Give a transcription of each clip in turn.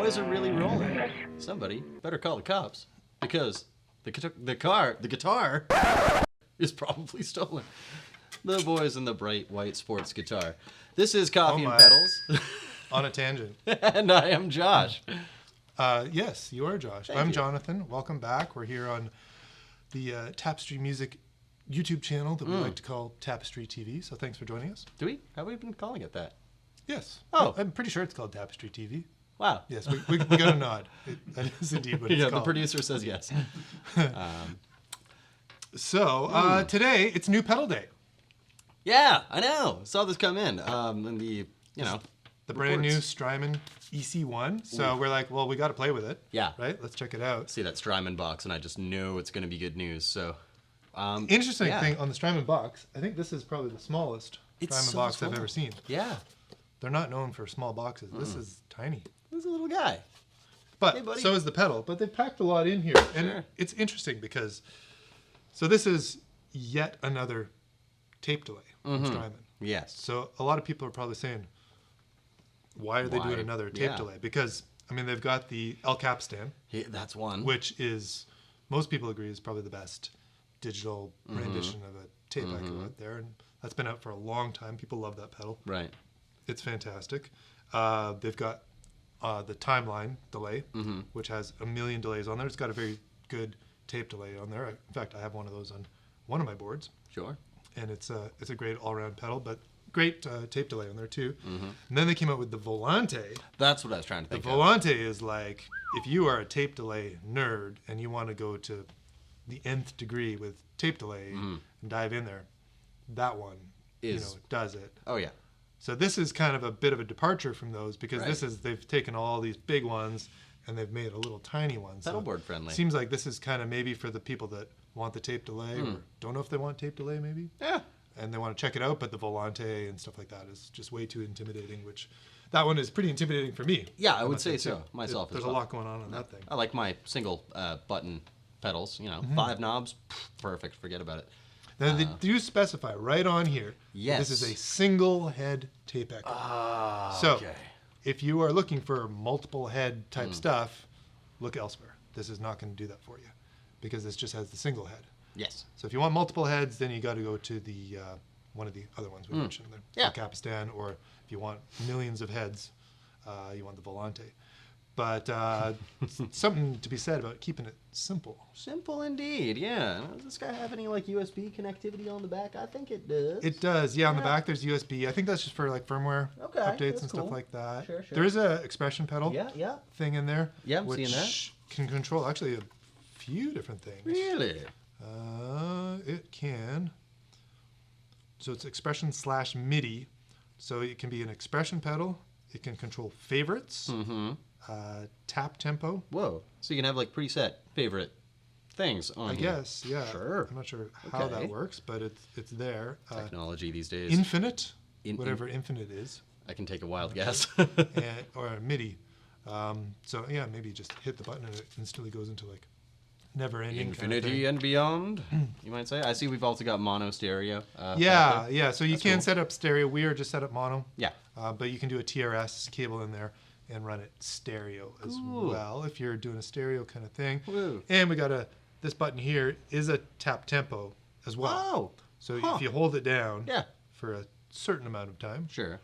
boys are really rolling. Somebody better call the cops because the guitar is probably stolen. The boys in the bright white sports guitar. This is Coffee and Pedals. On a tangent. And I am Josh. Yes, you are Josh. I'm Jonathan. Welcome back. We're here on the Tapestry Music YouTube channel that we like to call Tapestry TV. So thanks for joining us. Do we? Have we been calling it that? Yes. Oh. I'm pretty sure it's called Tapestry TV. Wow. Yes, we got a nod. That is indeed what it's called. The producer says yes. So today it's New Pedal Day. Yeah, I know. Saw this come in. And the brand new Strymon EC1. So we're like, well, we got to play with it. Yeah. Right? Let's check it out. See that Strymon box, and I just know it's going to be good news. So, interesting thing on the Strymon box, I think this is probably the smallest Strymon box small. I've ever seen. Yeah. They're not known for small boxes. This is tiny. This is a little guy. But hey, buddy. So is the pedal. But they've packed a lot in here. And it's interesting because, so this is yet another tape delay from Strymon. Yes. So a lot of people are probably saying, why are they doing another tape delay? Because, I mean, they've got the El Capistan. Yeah, that's one. Which is, most people agree, is probably the best digital rendition of a tape echo out there. And that's been out for a long time. People love that pedal. Right. It's fantastic. They've got the timeline delay, which has a million delays on there. It's got a very good tape delay on there. In fact, I have one of those on one of my boards. Sure. And it's a great all-around pedal, but great tape delay on there too. And then they came out with the Volante. That's what I was trying to think The Volante is like, if you are a tape delay nerd and you want to go to the nth degree with tape delay and dive in there, that one does it. Oh, yeah. So this is kind of a bit of a departure from those because they've taken all these big ones and they've made a little tiny one. Pedal board friendly. Seems like this is kind of maybe for the people that want the tape delay or don't know if they want tape delay maybe. Yeah. And they want to check it out, but the Volante and stuff like that is just way too intimidating, which that one is pretty intimidating for me. Yeah, I would say so. Myself There's as well. a lot going on that thing. I like my single button pedals, 5 knobs, perfect, forget about it. Now, they do specify right on here, this is a single head tape echo. So, if you are looking for multiple head type stuff, look elsewhere. This is not going to do that for you because this just has the single head. Yes. So if you want multiple heads, then you got to go to the one of the other ones we mentioned, the Capistan, or if you want millions of heads, you want the Volante. But something to be said about keeping it simple. Simple indeed, yeah. Does this guy have any USB connectivity on the back? I think it does. It does, yeah. On the back there's USB. I think that's just for firmware updates and stuff like that. Sure. There is a expression pedal thing in there. Yeah, I'm which seeing that. Can control actually a few different things. Really? It can. So it's expression / MIDI. So it can be an expression pedal. It can control favorites. Tap tempo. Whoa. So you can have preset favorite things on I guess, yeah. Sure. I'm not sure how that works, but it's there. Technology these days. Infinite, whatever infinite is. I can take a wild guess. Or MIDI. So yeah, maybe just hit the button and it instantly goes into never-ending Infinity kind of and beyond, you might say. I see we've also got mono stereo. Yeah. So you That's can cool. set up stereo. We are just set up mono. Yeah. But you can do a TRS cable in there and run it stereo as well if you're doing a stereo kind of thing. Woo. And we got this button here is a tap tempo as well. Oh. So if you hold it down Yeah. for a certain amount of time, Sure.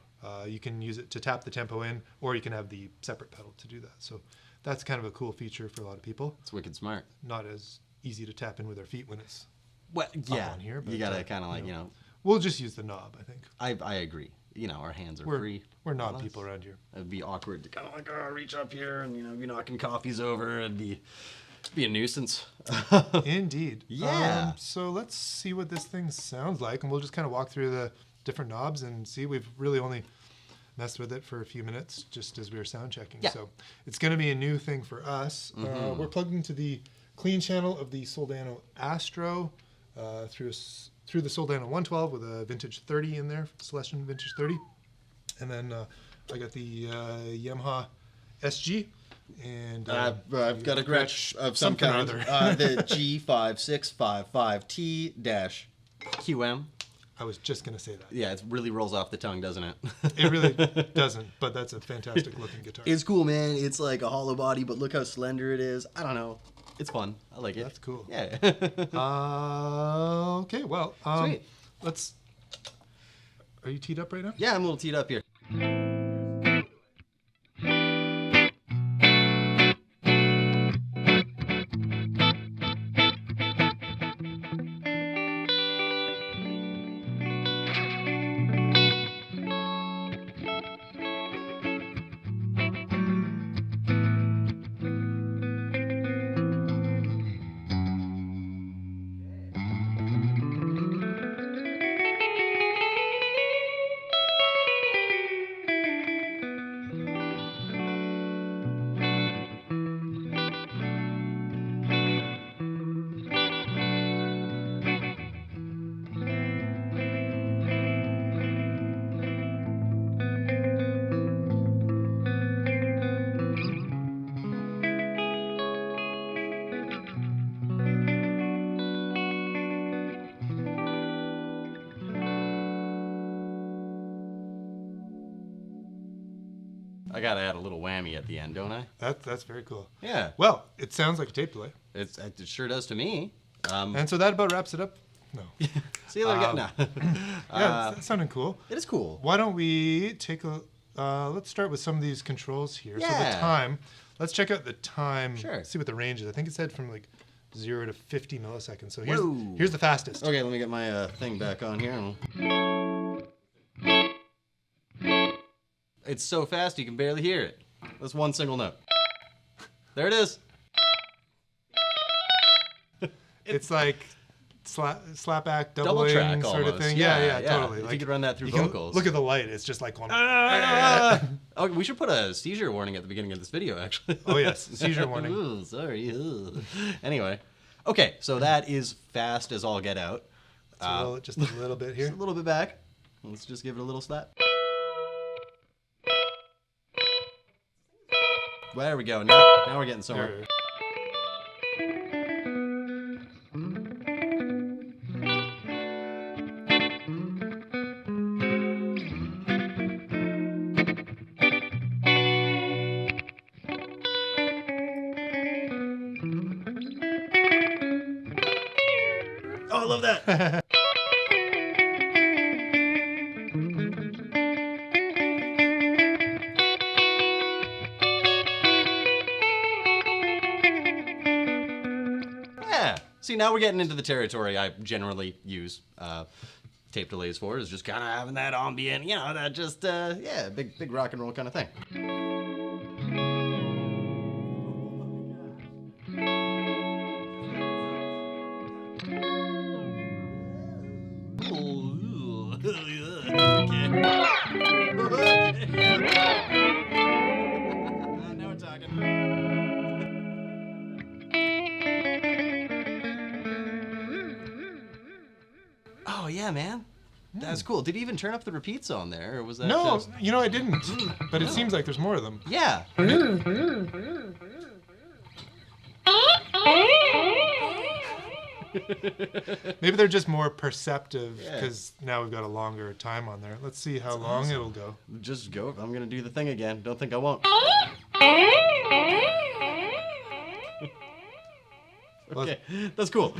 you can use it to tap the tempo in, or you can have the separate pedal to do that. So that's kind of a cool feature for a lot of people. It's wicked smart. Not as easy to tap in with our feet when it's Well, yeah. on here. But, you gotta kind of We'll just use the knob, I think. I agree. Our hands are We're free. We're knob people around here. It'd be awkward to kind of reach up here and be knocking coffees over. It'd be a nuisance. Indeed. Yeah. So let's see what this thing sounds like, and we'll just kind of walk through the different knobs and see. We've really only messed with it for a few minutes just as we were sound checking. Yeah. So it's going to be a new thing for us. We're plugged into the clean channel of the Soldano Astro through the Soldano 112 with a vintage 30 in there, Celestion vintage 30. And then I got the Yamaha SG. And I've got a Gretsch of some kind. The G5655T-QM. I was just going to say that. Yeah, it really rolls off the tongue, doesn't it? It really doesn't, but that's a fantastic looking guitar. It's cool, man. It's like a hollow body, but look how slender it is. I don't know. It's fun. I like it. That's cool. Yeah. Okay, well, Sweet. Are you teed up right now? Yeah, I'm a little teed up here. I gotta add a little whammy at the end, don't I? That's very cool. Yeah. Well, it sounds like a tape delay. It sure does to me. And so that about wraps it up. No. See you later. No. Yeah, that sounded cool. It is cool. Why don't we take a... let's start with some of these controls here. So Yeah. the time. Let's check out the time. Sure. See what the range is. I think it said from like 0 to 50 milliseconds. So Whoa. here's the fastest. Okay, let me get my thing back on here. It's so fast you can barely hear it. That's one single note. There it is. It's like slapback, Double doubling track sort almost. of thing. Yeah, totally. If you could run that through you can vocals. look at the light. It's just like going... Oh, we should put a seizure warning at the beginning of this video, actually. Oh, yes. Seizure warning. Ooh, sorry. Ooh. Anyway. Okay, so that is fast as all get out. Let's roll it just a little bit here. Just a little bit back. Let's just give it a little slap. There we go. Now we're getting somewhere. There. Oh, I love that. Yeah. See, now we're getting into the territory I generally use tape delays for, is just kind of having that ambient, you know, that just, yeah, big rock and roll kind of thing. Now we're talking. Oh yeah, man, that's cool. Did he even turn up the repeats on there, or was that No, just... you know, I didn't. But it seems like there's more of them. Yeah. Maybe they're just more perceptive Yeah. because now we've got a longer time on there. Let's see how long it'll go. Just go. I'm gonna do the thing again. Don't think I won't. Okay, that's cool.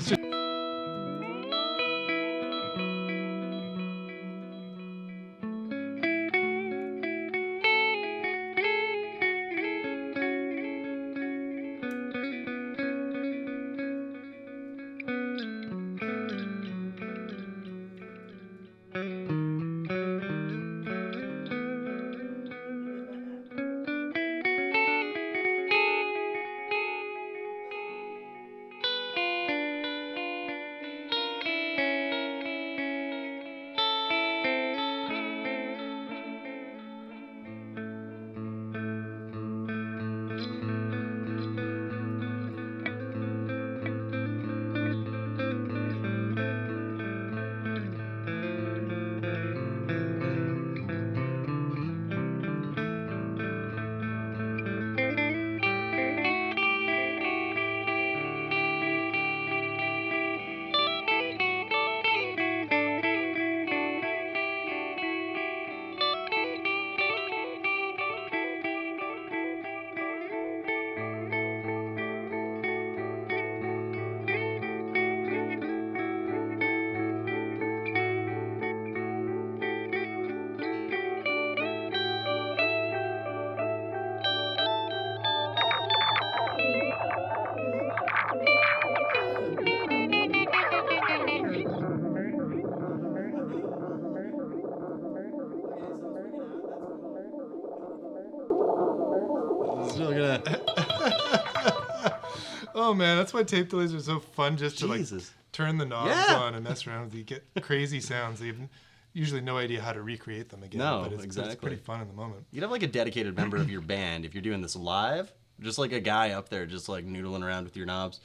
Oh man, that's why tape delays are so fun. Just to like Jesus. turn the knobs Yeah. on and mess around with. You get crazy sounds. You have usually no idea how to recreate them again. No, but it's exactly. pretty fun in the moment. You'd have like a dedicated member of your band if you're doing this live. Just like a guy up there just like noodling around with your knobs.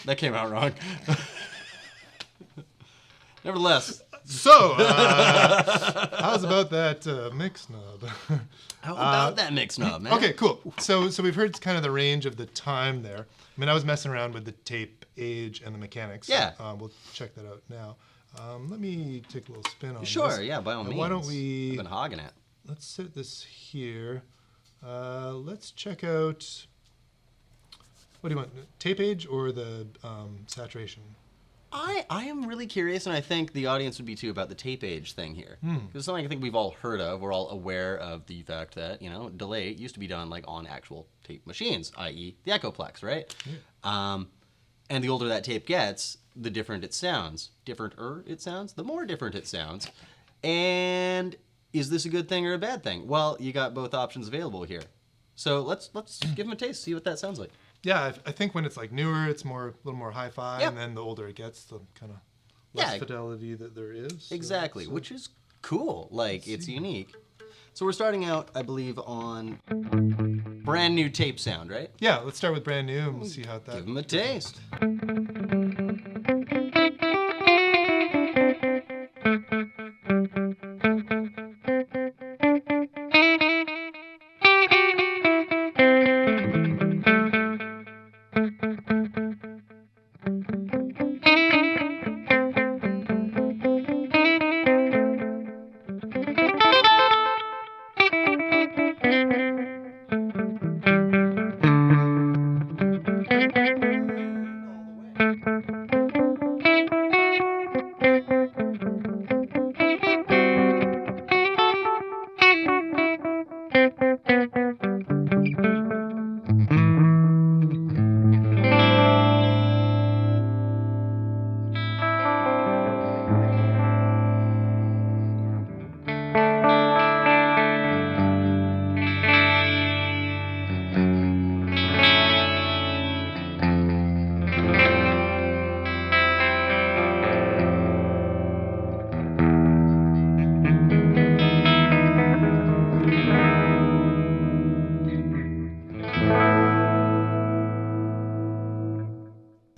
That came out wrong. Nevertheless. So, how's about that mix knob? How about that mix knob, man? Okay, cool. So we've heard kind of the range of the time there. I mean, I was messing around with the tape age and the mechanics. Yeah. We'll check that out now. Let me take a little spin on Sure, this. yeah, by all means. Why don't we... I've been hogging it. Let's set this here. Let's check out... What do you want? Tape age or the saturation? I am really curious, and I think the audience would be too, about the tape age thing here. Because it's something I think we've all heard of. We're all aware of the fact that, delay used to be done like on actual tape machines, i.e. the Echoplex, right? Yeah. And the older that tape gets, the different it sounds. Different-er it sounds, the more different it sounds. And is this a good thing or a bad thing? Well, you got both options available here. So let's give them a taste, see what that sounds like. Yeah, I think when it's like newer, it's a little more hi-fi, Yep. and then the older it gets, the kind of less fidelity that there is. Exactly, which is cool. Like, it's unique. So we're starting out, I believe, on brand new tape sound, right? Yeah, let's start with brand new and we'll see how that... Give them a taste.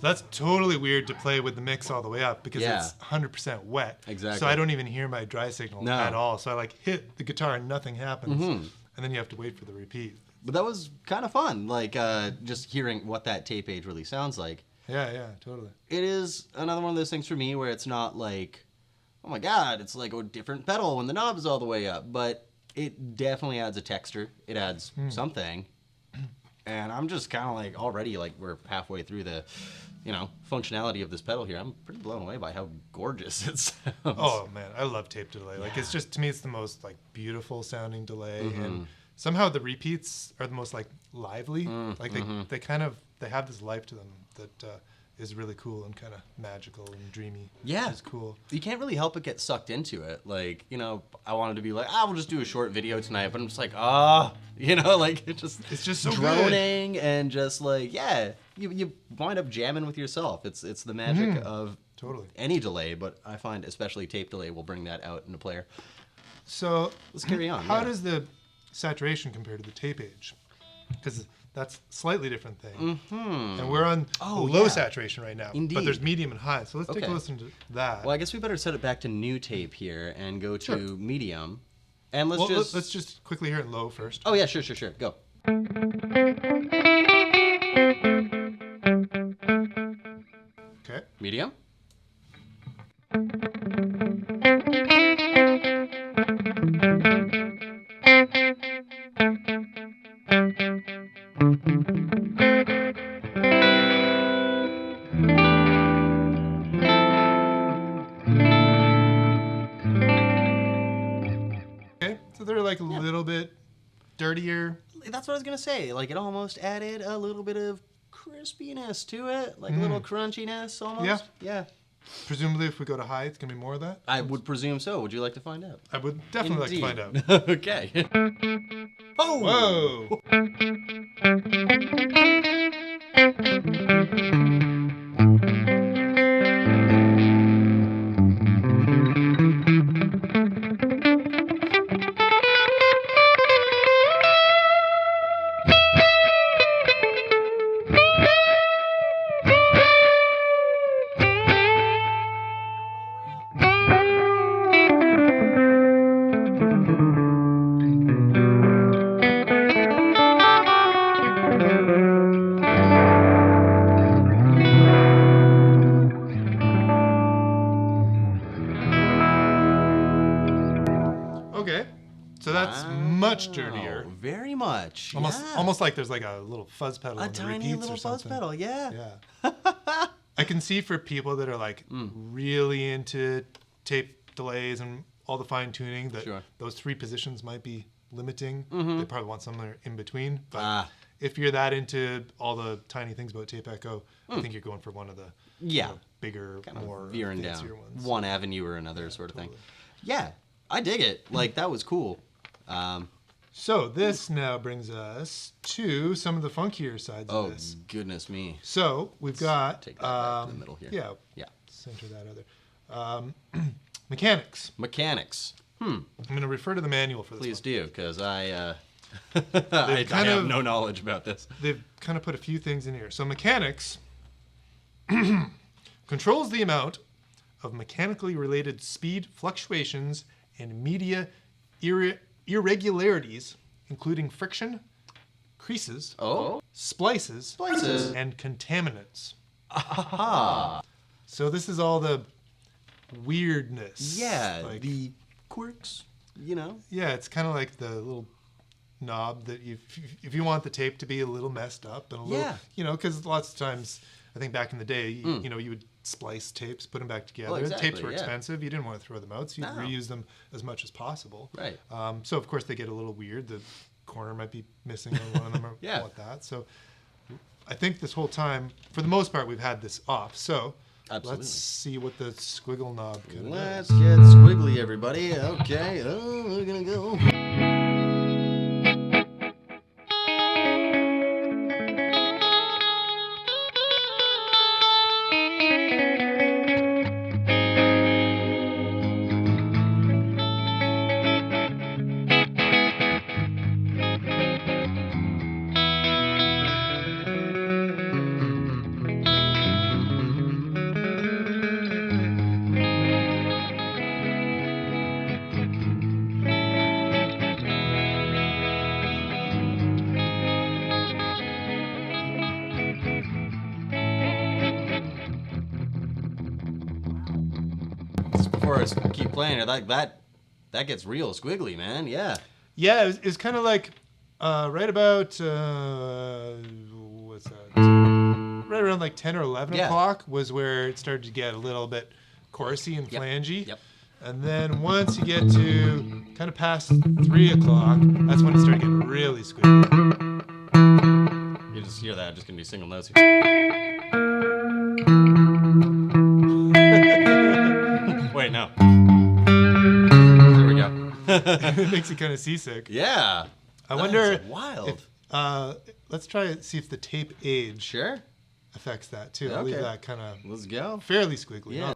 That's totally weird to play with the mix all the way up because it's 100% wet. Exactly. So I don't even hear my dry signal at all. So I like hit the guitar and nothing happens. And then you have to wait for the repeat. But that was kind of fun, like just hearing what that tape age really sounds like. Yeah, totally. It is another one of those things for me where it's not like, oh my god, it's like a different pedal when the knob is all the way up. But it definitely adds a texture. It adds something. And I'm just kind of like already like we're halfway through the, functionality of this pedal here. I'm pretty blown away by how gorgeous it sounds. Oh man, I love tape delay. Like it's just, to me, it's the most like beautiful sounding delay. And somehow the repeats are the most like lively. Like they have this life to them that is really cool and kind of magical and dreamy. Yeah. It's cool. You can't really help but get sucked into it. Like, I wanted to be like, we'll just do a short video tonight, but I'm just like, like it's just so droning and just like, you wind up jamming with yourself. It's the magic of any delay, but I find especially tape delay will bring that out into player. So let's carry on. How does the saturation compare to the tape age? Because that's a slightly different thing. And we're on low saturation right now. Indeed. But there's medium and high. So let's take a listen to that. Well, I guess we better set it back to new tape here and go to medium. And let's just quickly hear it in low first. Oh, yeah, sure. Go. Okay. Medium. They're like a little bit dirtier. That's what I was going to say. Like, it almost added a little bit of crispiness to it. Like a little crunchiness almost. Yeah. Presumably, if we go to high, it's going to be more of that? I would presume so. Would you like to find out? I would definitely like to find out. Okay. Oh! Whoa! Okay, so that's much dirtier. Very much. Almost like there's like a little fuzz pedal. A on the tiny repeats little or fuzz something. pedal, yeah. Yeah. I can see for people that are like really into tape delays and all the fine tuning that those 3 positions might be limiting. They probably want somewhere in between. But if you're that into all the tiny things about tape echo, I think you're going for one of the bigger, kind of more veering down fancier ones. one avenue or another sort of thing. Yeah, I dig it. Like, that was cool. So this now brings us to some of the funkier sides of this. Oh, goodness me. So we've got Take that back to the middle here. Yeah. Center that other. Mechanics. I'm going to refer to the manual for this. Please do, because I I have no knowledge about this. They've kind of put a few things in here. So mechanics controls the amount of mechanically related speed fluctuations and media irregularities, including friction, creases, splices, and contaminants. So this is all the weirdness. Yeah, like the quirks, you know? Yeah, it's kind of like the little knob that if you want the tape to be a little messed up and a little, you know, because lots of times, I think back in the day, you know, you would splice tapes, put them back together. Well, exactly, Tapes were expensive. You didn't want to throw them out, so you'd reuse them as much as possible. Right. So, of course, they get a little weird. The corner might be missing on one of them or like that. So I think this whole time, for the most part, we've had this off. So let's see what the squiggle knob can do. Let's get squiggly, everybody. Okay. Oh, we're going to go. Before I keep playing it, like that gets real squiggly, man. Yeah. Yeah, it was kind of like right about what's that? Right around like 10 or 11 o'clock was where it started to get a little bit chorusy and flangey. Yep. And then once you get to kind of past 3 o'clock, that's when it started getting really squiggly. You just hear that, just gonna be single notes here. Wait, no. There we go. It makes you kind of seasick. Yeah. I wonder. Wild. If, let's try to see if the tape age affects that too. I'll leave that kind of let's go. Fairly squiggly. Yeah.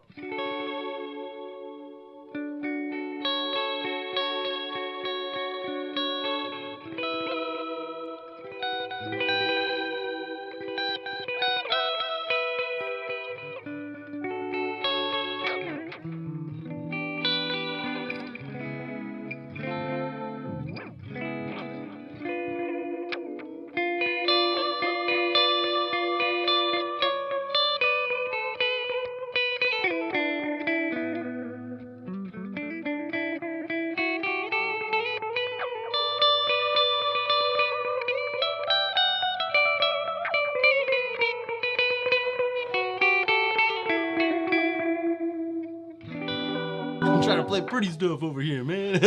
I'm trying to play pretty stuff over here, man.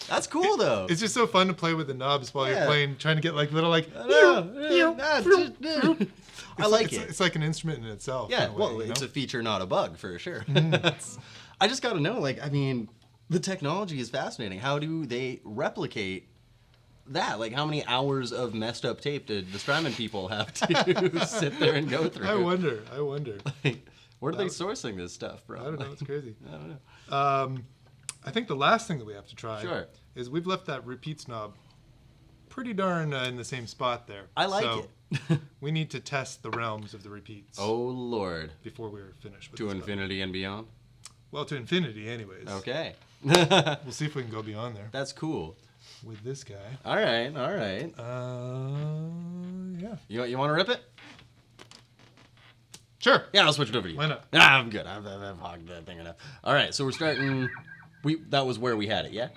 That's cool though. It's just so fun to play with the knobs while you're playing, trying to get like little like. I like it. It's like an instrument in itself. Yeah, in a way, well, it's a feature, not a bug, for sure. I just got to know, like, I mean, the technology is fascinating. How do they replicate that. Like, how many hours of messed up tape did the Strymon people have to sit there and go through? I wonder. Like, where are they sourcing this stuff, bro? I don't know. It's crazy. I don't know. I think the last thing that we have to try Sure. is we've left that repeats knob pretty darn in the same spot there. I like it. We need to test the realms of the repeats. Oh, Lord. Before we're finished with To this infinity and beyond? Well, to infinity anyways. Okay. We'll see if we can go beyond there. That's cool. With this guy. All right. Yeah. You want to rip it? Sure. Yeah, I'll switch it over to you. Why not? Nah, I'm good. I've hogged that thing enough. All right, so we're starting. That was where we had it, yeah?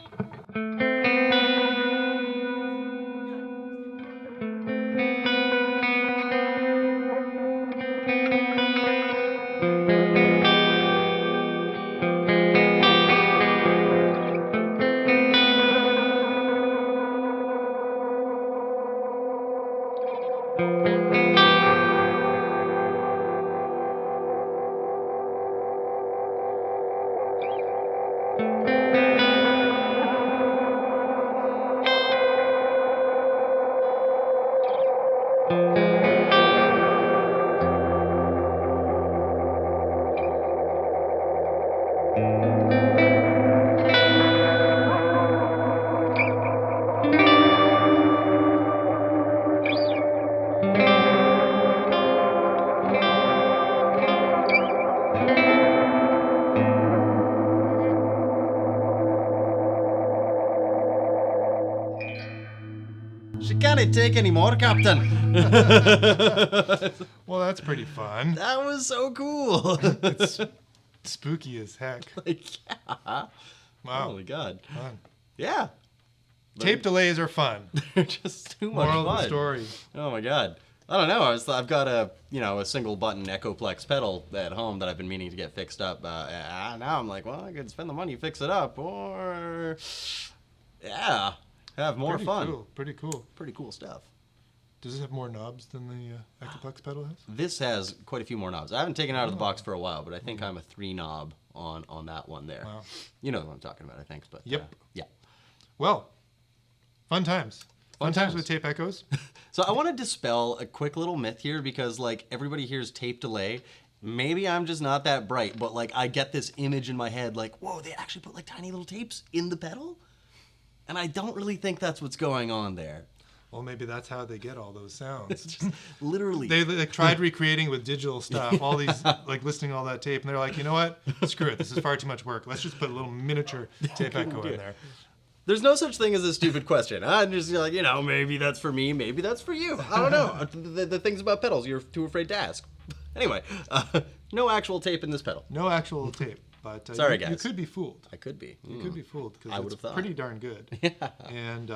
She can't take any more, Captain. Well, that's pretty fun. That was so cool. It's spooky as heck. Like, yeah. Wow. Oh my God. Fun. Yeah. Tape delays are fun. They're just too much Moral fun. of the story. Oh my God. I don't know. I've got a single button Echoplex pedal at home that I've been meaning to get fixed up. Now I'm like, well, I could spend the money, fix it up, or yeah, have more fun. Cool. Pretty cool. Pretty cool stuff. Does this have more knobs than the Echoplex pedal has? This has quite a few more knobs. I haven't taken it out of the box for a while, but I think I'm a 3 knob on that one there. Wow. You know what I'm talking about, I think. But Yep. yeah. Well, fun times. Fun times times. with tape echoes. So I want to dispel a quick little myth here because like everybody hears tape delay. Maybe I'm just not that bright, but like I get this image in my head like, whoa, they actually put like tiny little tapes in the pedal? And I don't really think that's what's going on there. Well, maybe that's how they get all those sounds. Just literally. They like tried recreating with digital stuff, all these like listening to all that tape, and they're like, you know what? Screw it. This is far too much work. Let's just put a little miniature tape echo in there. There's no such thing as a stupid question. I'm just like, maybe that's for me, maybe that's for you. I don't know. The things about pedals you're too afraid to ask. Anyway, no actual tape in this pedal. No actual tape, but Sorry, you guys. could be fooled. I could be. You could be fooled I because would've it's thought. pretty darn good. Yeah. And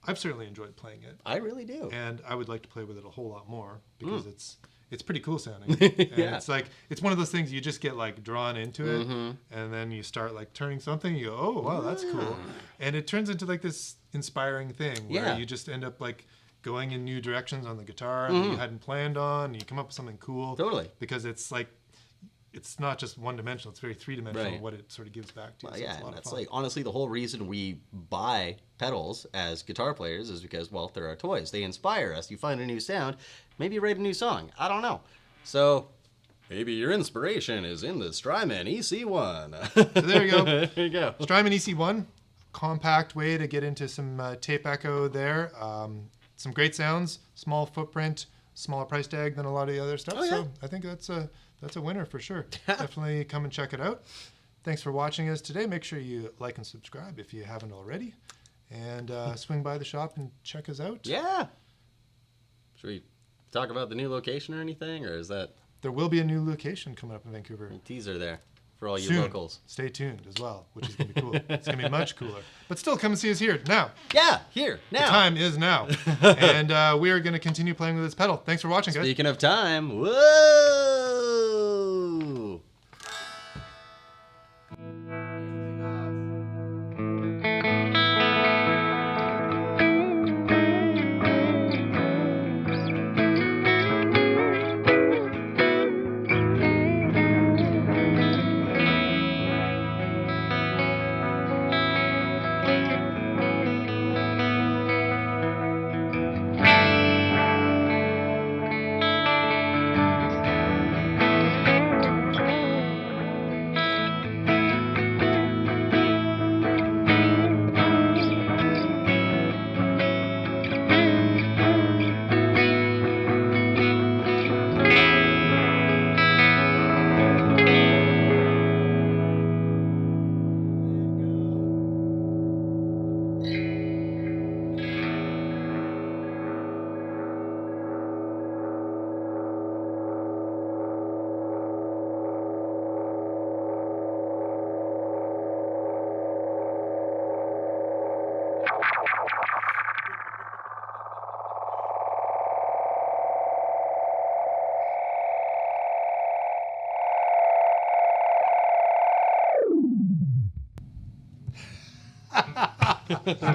I've certainly enjoyed playing it. I really do. And I would like to play with it a whole lot more because it's pretty cool sounding. And Yeah. it's one of those things you just get like drawn into it, and then you start like turning something. You go, oh wow, that's cool, and it turns into like this inspiring thing where Yeah. you just end up like going in new directions on the guitar that you hadn't planned on. And you come up with something cool. Totally. Because it's like. It's not just one dimensional; it's very three dimensional. Right. What it sort of gives back to you. Well, So yeah, it's a lot and of that's fun. like honestly the whole reason we buy pedals as guitar players is because, well, they're our toys. They inspire us. You find a new sound, maybe you write a new song. I don't know. So maybe your inspiration is in the Strymon EC1. So there you go. There you go. Strymon EC1, compact way to get into some tape echo there. Some great sounds, small footprint, smaller price tag than a lot of the other stuff. Oh, yeah. So I think that's a winner for sure. Definitely come and check it out. Thanks for watching us today. Make sure you like and subscribe if you haven't already. And swing by the shop and check us out. Yeah. Should we talk about the new location or anything, or is that There will be a new location coming up in Vancouver. a teaser there for all you Soon. locals? Stay tuned as well, which is going to be cool. It's going to be much cooler. But still, come and see us here now. Yeah, here, now. The time is now. And we are going to continue playing with this pedal. Thanks for watching, guys. Speaking of time, whoa!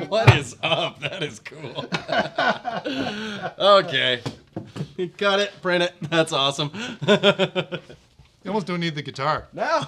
What is up? That is cool. Okay. Cut it, print it. That's awesome. You almost don't need the guitar. No.